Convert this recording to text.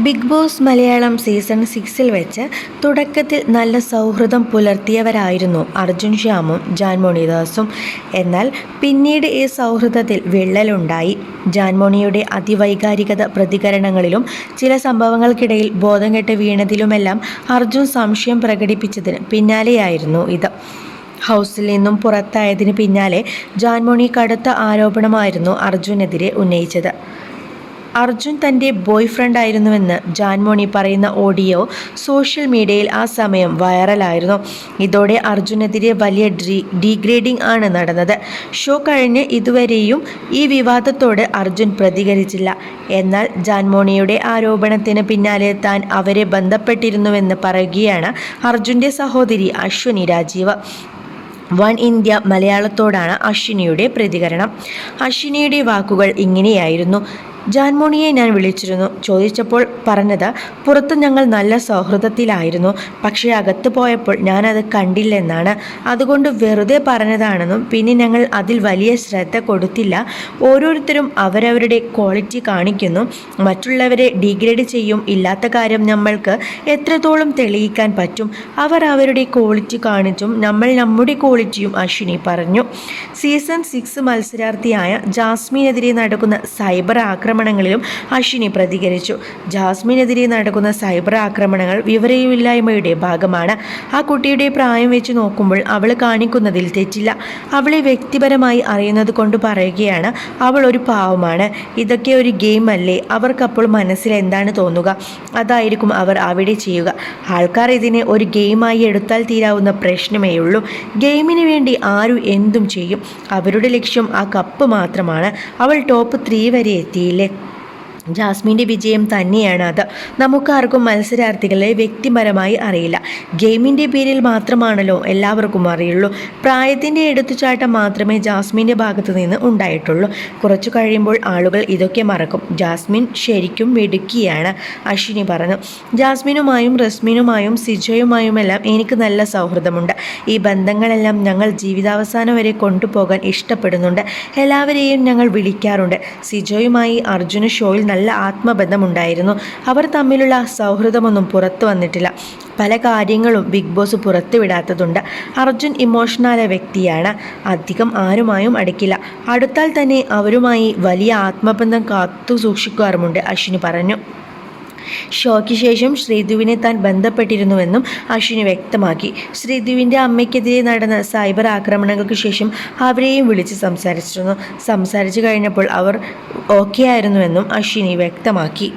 Big boss Malayalam season 6-ൽ വെച്ച് തുടക്കത്തിൽ നല്ല സൗഹൃദം പുലർത്തിയവരായിരുന്നു അർജുൻ ശ്യാമും ജാൻമോണിദാസും. എന്നാൽ പിന്നീട് ഈ സൗഹൃദത്തിൽ വിള്ളലുണ്ടായി. ജാൻമോണിയുടെ അതിവൈകാരികത പ്രതികരണങ്ങളിലും ചില സംഭവങ്ങൾക്കിടയിൽ ബോധം കെട്ട് വീണതിലുമെല്ലാം അർജുൻ സംശയം പ്രകടിപ്പിച്ചതിന് പിന്നാലെയായിരുന്നു ഇത്. ഹൗസിൽ നിന്നും പുറത്തായതിന് പിന്നാലെ ജാൻമോണി കടുത്ത ആരോപണമായിരുന്നു അർജുനെതിരെ ഉന്നയിച്ചത്. അർജുൻ തൻ്റെ ബോയ് ഫ്രണ്ട് ആയിരുന്നുവെന്ന് ജാൻമോണി പറയുന്ന ഓഡിയോ സോഷ്യൽ മീഡിയയിൽ ആ സമയം വൈറലായിരുന്നു. ഇതോടെ അർജുനെതിരെ വലിയ ഡീഗ്രേഡിംഗ് ആണ് നടന്നത്. ഷോ കഴിഞ്ഞ് ഇതുവരെയും ഈ വിവാദത്തോട് അർജുൻ പ്രതികരിച്ചില്ല. എന്നാൽ ജാൻമോണിയുടെ ആരോപണത്തിന് പിന്നാലെ താൻ അവരെ ബന്ധപ്പെട്ടിരുന്നുവെന്ന് പറയുകയാണ് അർജുൻ്റെ സഹോദരി അശ്വനി രാജീവ്. വൺ ഇന്ത്യ മലയാളത്തോടാണ് അശ്വിനിയുടെ പ്രതികരണം. അശ്വിനിയുടെ വാക്കുകൾ ഇങ്ങനെയായിരുന്നു: ജാൻമോണിയെ ഞാൻ വിളിച്ചിരുന്നു. ചോദിച്ചപ്പോൾ പറഞ്ഞത് പുറത്ത് ഞങ്ങൾ നല്ല സൗഹൃദത്തിലായിരുന്നു, പക്ഷേ അകത്ത് പോയപ്പോൾ ഞാനത് കണ്ടില്ലെന്നാണ്. അതുകൊണ്ട് വെറുതെ പറഞ്ഞതാണെന്നും പിന്നെ ഞങ്ങൾ അതിൽ വലിയ ശ്രദ്ധ കൊടുത്തില്ല. ഓരോരുത്തരും അവരവരുടെ ക്വാളിറ്റി കാണിക്കുന്നു, മറ്റുള്ളവരെ ഡീഗ്രേഡ് ചെയ്യും. ഇല്ലാത്ത കാര്യം നമ്മൾക്ക് എത്രത്തോളം തെളിയിക്കാൻ പറ്റും? അവർ അവരുടെ ക്വാളിറ്റി കാണിച്ചും നമ്മൾ നമ്മുടെ ക്വാളിറ്റിയും, അശ്വിനി പറഞ്ഞു. സീസൺ 6 മത്സരാർത്ഥിയായ ജാസ്മിനെതിരെ നടക്കുന്ന സൈബർ ആക്രമണങ്ങളിലും അശ്വിനി പ്രതികരിച്ചു. ജാസ്മിനെതിരെ നടക്കുന്ന സൈബർ ആക്രമണങ്ങൾ വിവരമില്ലായ്മയുടെ ഭാഗമാണ്. ആ കുട്ടിയുടെ പ്രായം വെച്ച് നോക്കുമ്പോൾ അവൾ കാണിക്കുന്നതിൽ തെറ്റില്ല. അവളെ വ്യക്തിപരമായി അറിയുന്നത് കൊണ്ട് പറയുകയാണ്, അവൾ ഒരു പാവമാണ്. ഇതൊക്കെ ഒരു ഗെയിം അല്ലേ? അവർക്കപ്പോൾ മനസ്സിൽ എന്താണ് തോന്നുക, അതായിരിക്കും അവർ അവിടെ ചെയ്യുക. ആൾക്കാർ ഇതിനെ ഒരു ഗെയിമായി എടുത്താൽ തീരാവുന്ന പ്രശ്നമേയുള്ളൂ. ഗെയിമിന് വേണ്ടി ആരും എന്തും ചെയ്യും. അവരുടെ ലക്ഷ്യം ആ കപ്പ് മാത്രമാണ്. അവൾ ടോപ്പ് 3 വരെ എത്തിയില്ലേ? ജാസ്മിൻ്റെ വിജയം തന്നെയാണ് അത്. നമുക്കാർക്കും മത്സരാർത്ഥികളെ വ്യക്തിപരമായി അറിയില്ല. ഗെയിമിൻ്റെ പേരിൽ മാത്രമാണല്ലോ എല്ലാവർക്കും അറിയുള്ളൂ. പ്രായത്തിൻ്റെ എടുത്തുചാട്ടം മാത്രമേ ജാസ്മിൻ്റെ ഭാഗത്തു നിന്ന് ഉണ്ടായിട്ടുള്ളൂ. കുറച്ചു കഴിയുമ്പോൾ ആളുകൾ ഇതൊക്കെ മറക്കും. ജാസ്മിൻ ശരിക്കും മിടുക്കിയാണ്, അശ്വിനി പറഞ്ഞു. ജാസ്മിനുമായും റസ്മിനുമായും സിജോയുമായുമെല്ലാം എനിക്ക് നല്ല സൗഹൃദമുണ്ട്. ഈ ബന്ധങ്ങളെല്ലാം ഞങ്ങൾ ജീവിതാവസാനം വരെ കൊണ്ടുപോകാൻ ഇഷ്ടപ്പെടുന്നുണ്ട്. എല്ലാവരെയും ഞങ്ങൾ വിളിക്കാറുണ്ട്. സിജോയുമായി അർജുന ഷോയിൽ നല്ല ആത്മബന്ധമുണ്ടായിരുന്നു. അവർ തമ്മിലുള്ള സൗഹൃദമൊന്നും പുറത്തു വന്നിട്ടില്ല. പല കാര്യങ്ങളും ബിഗ് ബോസ് പുറത്തുവിടാത്തതുണ്ട്. അർജുൻ ഇമോഷണൽ വ്യക്തിയാണ്. അധികം ആരുമായും അടുക്കില്ല. അടുത്താൽ തന്നെ അവരുമായി വലിയ ആത്മബന്ധം കാത്തു സൂക്ഷിക്കാറുമുണ്ട്, അശ്വിനി പറഞ്ഞു. ഷോയ്ക്ക് ശേഷം ശ്രീധുവിനെ താൻ ബന്ധപ്പെട്ടിരുന്നുവെന്നും അശ്വിനി വ്യക്തമാക്കി. ശ്രീധുവിൻ്റെ അമ്മയ്ക്കെതിരെ നടന്ന സൈബർ ആക്രമണങ്ങൾക്ക് ശേഷം അവരെയും വിളിച്ച് സംസാരിച്ചിരുന്നു. സംസാരിച്ചു കഴിഞ്ഞപ്പോൾ അവർ ഓക്കെ ആയിരുന്നുവെന്നും അശ്വിനി വ്യക്തമാക്കി.